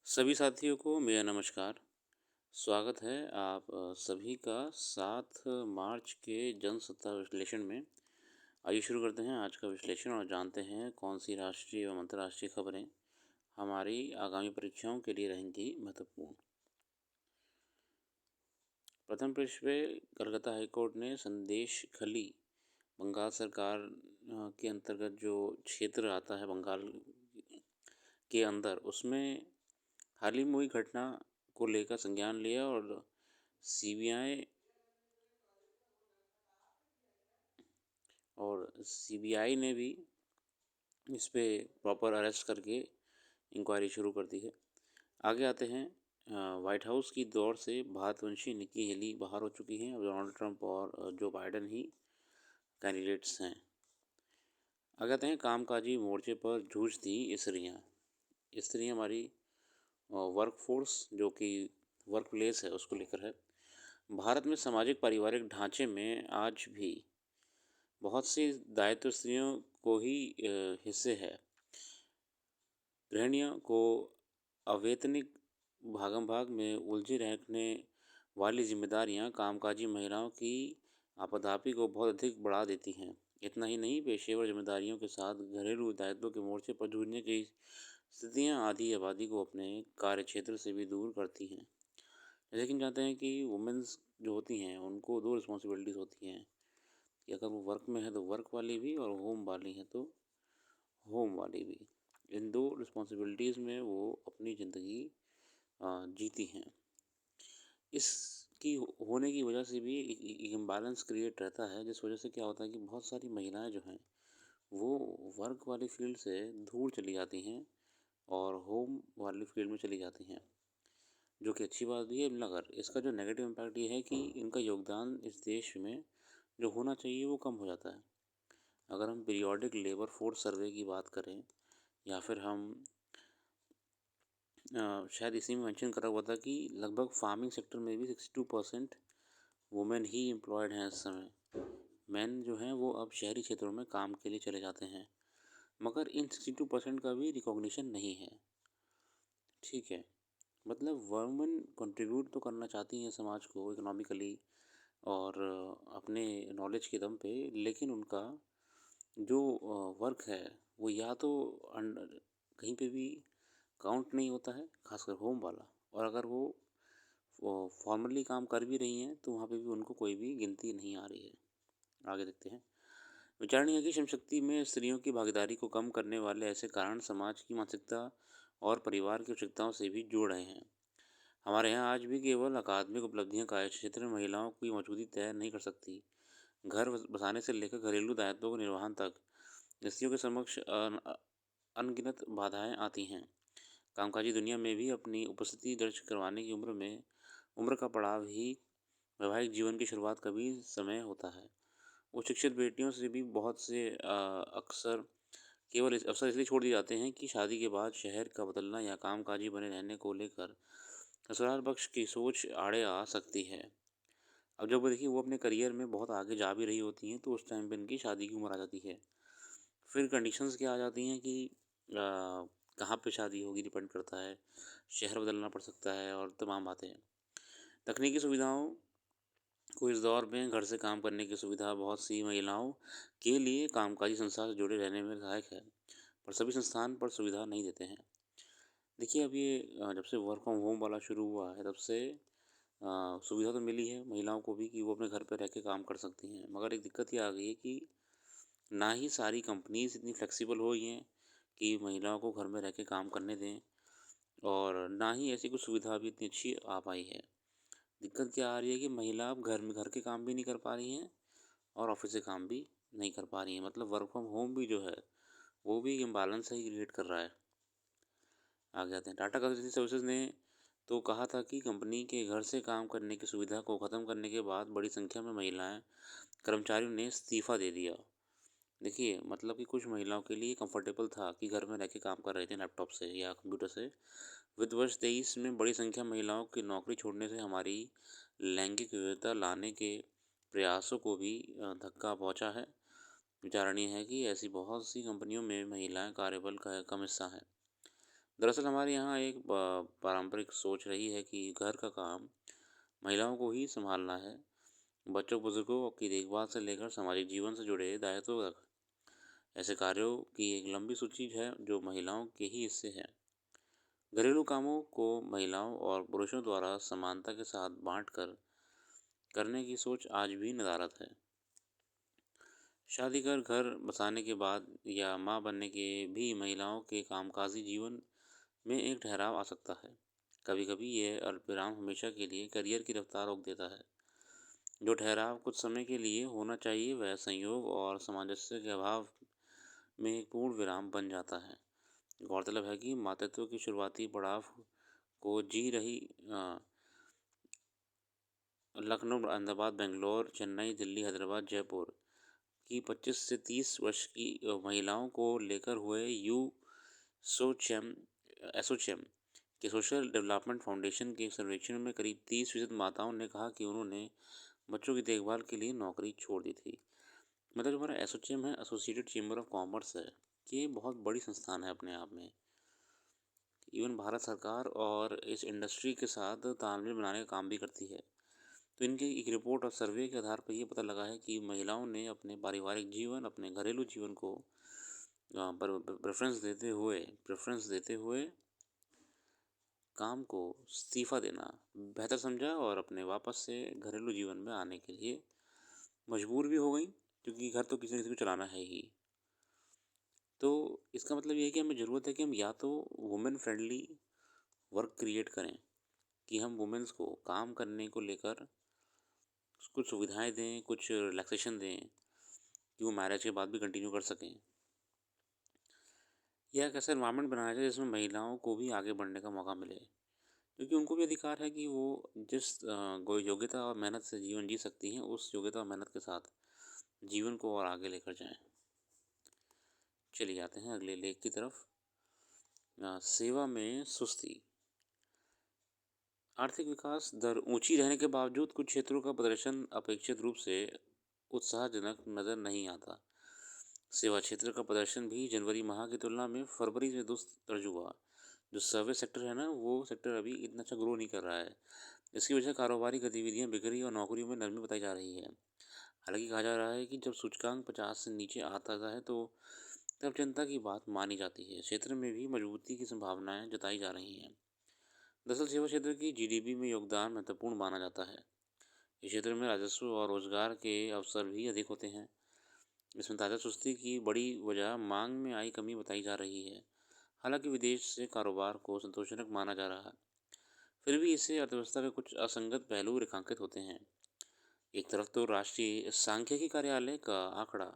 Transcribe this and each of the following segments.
सभी साथियों को मेरा नमस्कार। स्वागत है आप सभी का 7 मार्च के जनसत्ता विश्लेषण में। आइए शुरू करते हैं आज का विश्लेषण और जानते हैं कौन सी राष्ट्रीय एवं अंतर्राष्ट्रीय खबरें हमारी आगामी परीक्षाओं के लिए रहेंगी महत्वपूर्ण। प्रथम पृष्ठ पे कलकत्ता हाईकोर्ट ने संदेश खली बंगाल सरकार के अंतर्गत जो क्षेत्र आता है बंगाल के अंदर, उसमें हाल ही में हुई घटना को लेकर संज्ञान लिया और सीबीआई सीबीआई ने भी इस पे प्रॉपर अरेस्ट करके इंक्वायरी शुरू कर दी है। आगे आते हैं, व्हाइट हाउस की दौड़ से भारतवंशी निक्की हेली बाहर हो चुकी हैं। अब डोनाल्ड ट्रंप और जो बाइडन ही कैंडिडेट्स हैं। आगे आते हैं, कामकाजी मोर्चे पर जूझती स्त्रियाँ। स्त्रियाँ हमारी वर्कफोर्स जो कि वर्क प्लेस है उसको लेकर है। भारत में सामाजिक पारिवारिक ढांचे में आज भी बहुत सी दायित्व स्त्रियों को ही हिस्से है। गृहिणियों को अवैतनिक भागम भाग में उलझे रखने वाली जिम्मेदारियां कामकाजी महिलाओं की आपाधापी को बहुत अधिक बढ़ा देती हैं। इतना ही नहीं, पेशेवर जिम्मेदारियों के साथ घरेलू दायित्वों के मोर्चे पर जूझने की स्थितियां आधी आबादी को अपने कार्य क्षेत्र से भी दूर करती हैं। जैसे कि हम जानते हैं कि वुमेंस जो होती हैं उनको दो रिस्पॉन्सिबिलिटीज़ होती हैं कि अगर वो वर्क में है तो वर्क वाली भी, और होम वाली है तो होम वाली भी। इन दो रिस्पॉन्सिबिलिटीज़ में वो अपनी ज़िंदगी जीती हैं। इसकी होने की वजह से भी एक इम्बैलेंस क्रिएट रहता है, जिस वजह से क्या होता है कि बहुत सारी महिलाएं जो हैं वो वर्क वाली फील्ड से दूर चली जाती हैं और होम वाली फील्ड में चली जाती हैं, जो कि अच्छी बात भी है। मगर इसका जो नेगेटिव इम्पैक्ट ये है कि इनका योगदान इस देश में जो होना चाहिए वो कम हो जाता है। अगर हम पीरियोडिक लेबर फोर्स सर्वे की बात करें, या फिर हम शायद इसी में मेंशन करा हुआ था कि लगभग फार्मिंग सेक्टर में भी 62% वुमेन ही एम्प्लॉयड हैं इस समय। मैन जो हैं वो अब शहरी क्षेत्रों में काम के लिए चले जाते हैं, मगर इन 62% का भी रिकॉग्निशन नहीं है। ठीक है, मतलब वुमेन कंट्रीब्यूट तो करना चाहती हैं समाज को इकोनॉमिकली और अपने नॉलेज के दम पे, लेकिन उनका जो वर्क है वो या तो कहीं पे भी काउंट नहीं होता है, खासकर होम वाला। और अगर वो फॉर्मली काम कर भी रही हैं तो वहाँ पे भी उनको कोई भी गिनती नहीं आ रही है। आगे देखते हैं, विचारणीय है कि श्रम शक्ति में स्त्रियों की भागीदारी को कम करने वाले ऐसे कारण समाज की मानसिकता और परिवार की आवश्यकताओं से भी जुड़ रहे हैं। हमारे यहाँ आज भी केवल अकादमिक उपलब्धियाँ कार्य क्षेत्र में महिलाओं की मौजूदगी तय नहीं कर सकती। घर बसाने से लेकर घरेलू दायित्वों के निर्वहन तक स्त्रियों के समक्ष अनगिनत बाधाएं आती हैं। कामकाजी दुनिया में भी अपनी उपस्थिति दर्ज करवाने की उम्र का पड़ाव ही वैवाहिक जीवन की शुरुआत का भी समय होता है। उच्च शिक्षित बेटियों से भी बहुत से अक्सर केवल इस अवसर इसलिए छोड़ दिए जाते हैं कि शादी के बाद शहर का बदलना या कामकाजी बने रहने को लेकर ससुराल पक्ष की सोच आड़े आ सकती है। अब जब वो देखिए वो अपने करियर में बहुत आगे जा भी रही होती हैं तो उस टाइम पे इनकी शादी की उम्र आ जाती है। फिर कंडीशंस क्या आ जाती हैं कि कहाँ पे शादी होगी डिपेंड करता है, शहर बदलना पड़ सकता है और तमाम बातें हैं। तकनीकी सुविधाओं को इस दौर में घर से काम करने की सुविधा बहुत सी महिलाओं के लिए कामकाजी संसार से जुड़े रहने में सहायक है, पर सभी संस्थान पर सुविधा नहीं देते हैं। देखिए, अब ये जब से वर्क फ्रॉम होम वाला शुरू हुआ है तब से सुविधा तो मिली है महिलाओं को भी कि वो अपने घर पर रह के काम कर सकती हैं, मगर एक दिक्कत ये आ गई है कि ना ही सारी कंपनीज इतनी फ्लेक्सिबल हो गई हैं कि महिलाओं को घर में रह के काम करने दें, और ना ही ऐसी कुछ सुविधा भी इतनी अच्छी आ पाई है। दिक्कत क्या आ रही है कि महिला अब घर के काम भी नहीं कर पा रही हैं और ऑफिस से काम भी नहीं कर पा रही हैं। मतलब वर्क फ्रॉम होम भी जो है वो भी इम्बालेंस ही क्रिएट कर रहा है। आगे आते हैं, टाटा कंसल्टेंसी सर्विसेज ने तो कहा था कि कंपनी के घर से काम करने की सुविधा को ख़त्म करने के बाद बड़ी संख्या में महिलाएं कर्मचारियों ने इस्तीफ़ा दे दिया। देखिए, मतलब कि कुछ महिलाओं के लिए कंफर्टेबल था कि घर में रह के काम कर रहे थे लैपटॉप से या कंप्यूटर से। वित्त वर्ष 23 में बड़ी संख्या महिलाओं की नौकरी छोड़ने से हमारी लैंगिक विविधता लाने के प्रयासों को भी धक्का पहुंचा है। विचारणीय है कि ऐसी बहुत सी कंपनियों में महिलाएं कार्यबल का कम हिस्सा हैं। दरअसल हमारे यहाँ एक पारंपरिक सोच रही है कि घर का काम महिलाओं को ही संभालना है। बच्चों बुजुर्गों की देखभाल से लेकर सामाजिक जीवन से जुड़े दायित्व तक ऐसे कार्यों की एक लंबी सूची है जो महिलाओं के ही हिस्से हैं। घरेलू कामों को महिलाओं और पुरुषों द्वारा समानता के साथ बांटकर करने की सोच आज भी नदारद है। शादी कर घर बसाने के बाद या माँ बनने के भी महिलाओं के कामकाजी जीवन में एक ठहराव आ सकता है। कभी-कभी ये अल्पविराम हमेशा के लिए करियर की रफ्तार रोक देता है। जो ठहराव कुछ समय के लिए होना चाहिए वह संयोग और सामंजस्य के अभाव में एक पूर्ण विराम बन जाता है। गौरतलब है कि मातृत्व की शुरुआती पड़ाव को जी रही लखनऊ, अहमदाबाद, बेंगलोर, चेन्नई, दिल्ली, हैदराबाद, जयपुर की 25 से 30 वर्ष की महिलाओं को लेकर हुए सोचैम एसोचैम के सोशल डेवलपमेंट फाउंडेशन के एक सर्वेक्षण में करीब 30% माताओं ने कहा कि उन्होंने बच्चों की देखभाल के लिए नौकरी छोड़ दी थी। मतलब जो हमारा एसोचैम है, एसोसिएटेड चेंबर ऑफ कॉमर्स है, ये बहुत बड़ी संस्थान है अपने आप में। इवन भारत सरकार और इस इंडस्ट्री के साथ तालमेल बनाने का काम भी करती है। तो इनकी एक रिपोर्ट और सर्वे के आधार पर ये पता लगा है कि महिलाओं ने अपने पारिवारिक जीवन, अपने घरेलू जीवन को प्रेफ़रेंस देते हुए काम को इस्तीफ़ा देना बेहतर समझा और अपने वापस से घरेलू जीवन में आने के लिए मजबूर भी हो गईं, क्योंकि घर तो किसी न किसी को चलाना है ही। तो इसका मतलब ये है कि हमें ज़रूरत है कि हम या तो वुमेन फ्रेंडली वर्क क्रिएट करें, कि हम वुमेन्स को काम करने को लेकर कुछ सुविधाएँ दें, कुछ रिलैक्सेशन दें, कि वो मैरिज के बाद भी कंटिन्यू कर सकें। या एक ऐसा एनवायरनमेंट बनाया जाए जिसमें महिलाओं को भी आगे बढ़ने का मौका मिले, क्योंकि उनको भी अधिकार है कि वो जिस योग्यता और मेहनत से जीवन जी सकती हैं, उस योग्यता और मेहनत के साथ जीवन को और आगे लेकर जाएँ। चलिए आते हैं अगले लेख की तरफ। सेवा में सुस्ती। आर्थिक विकास दर ऊंची रहने के बावजूद कुछ क्षेत्रों का प्रदर्शन अपेक्षित रूप से उत्साहजनक नज़र नहीं आता। सेवा क्षेत्र का प्रदर्शन भी जनवरी माह की तुलना में फरवरी से दुस्त दर्ज हुआ। जो सर्विस सेक्टर है ना, वो सेक्टर अभी इतना अच्छा ग्रो नहीं कर रहा है। इसकी वजह कारोबारी गतिविधियां बिक्री और नौकरियों में नरमी बताई जा रही है। हालांकि कहा जा रहा है कि जब सूचकांक 50 से नीचे आता है तो तब जनता की बात मानी जाती है। क्षेत्र में भी मजबूती की संभावनाएं जताई जा रही हैं। दरअसल सेवा क्षेत्र की जीडीपी में योगदान महत्वपूर्ण माना जाता है। इस क्षेत्र में राजस्व और रोजगार के अवसर भी अधिक होते हैं। इसमें ताज़ा सुस्ती की बड़ी वजह मांग में आई कमी बताई जा रही है। हालांकि विदेश से कारोबार को संतोषजनक माना जा रहा है, फिर भी इससे अर्थव्यवस्था के कुछ असंगत पहलू रेखांकित होते हैं। एक तरफ तो राष्ट्रीय सांख्यिकी कार्यालय का आंकड़ा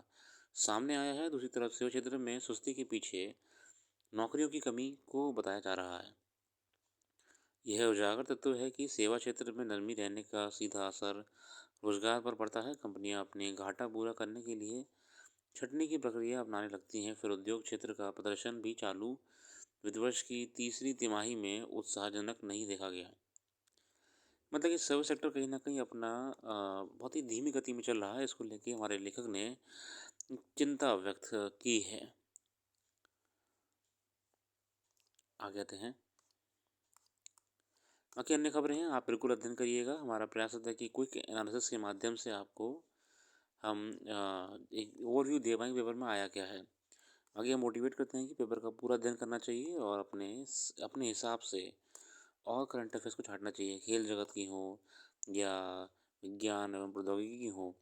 सामने आया है, दूसरी तरफ सेवा क्षेत्र में सुस्ती के पीछे नौकरियों की कमी को बताया जा रहा है। यह उजागर तत्व है कि सेवा क्षेत्र में नरमी रहने का सीधा असर रोजगार पर पड़ता है। कंपनियां अपने घाटा पूरा करने के लिए छंटनी की प्रक्रिया अपनाने लगती हैं। फिर उद्योग क्षेत्र का प्रदर्शन भी चालू वित्त वर्ष की तीसरी तिमाही में उत्साहजनक नहीं देखा गया। मतलब कि सर्विस सेक्टर कहीं न कहीं अपना बहुत ही धीमी गति में चल रहा है। इसको लेके हमारे लेखक ने चिंता व्यक्त की है। आगे आते हैं। बाकी अन्य खबरें हैं, आप बिल्कुल अध्ययन करिएगा। हमारा प्रयास होता है कि क्विक एनालिसिस के माध्यम से आपको हम एक ओवरव्यू दे पाएँ पेपर में आया क्या है। बाकी हम मोटिवेट करते हैं कि पेपर का पूरा अध्ययन करना चाहिए और अपने हिसाब से और करंट अफेयर्स को छाँटना चाहिए, खेल जगत की हो या विज्ञान एवं प्रौद्योगिकी की हो।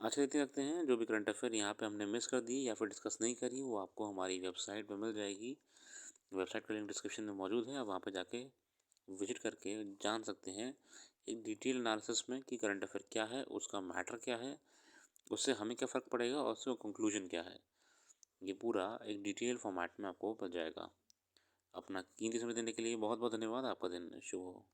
आज के इतने रखते हैं। जो भी करंट अफेयर यहाँ पे हमने मिस कर दी या फिर डिस्कस नहीं करी, वो आपको हमारी वेबसाइट पे मिल जाएगी। वेबसाइट का लिंक डिस्क्रिप्शन में मौजूद है, आप वहाँ पे जाके विजिट करके जान सकते हैं एक डिटेल एनालिसिस में कि करंट अफेयर क्या है, उसका मैटर क्या है, उससे हमें क्या फ़र्क पड़ेगा और उसका कंक्लूजन क्या है। ये पूरा एक डिटेल फॉर्मेट में आपको मिल जाएगा। अपना कीमती समय देने के लिए बहुत बहुत धन्यवाद। आपका दिन शुभ हो।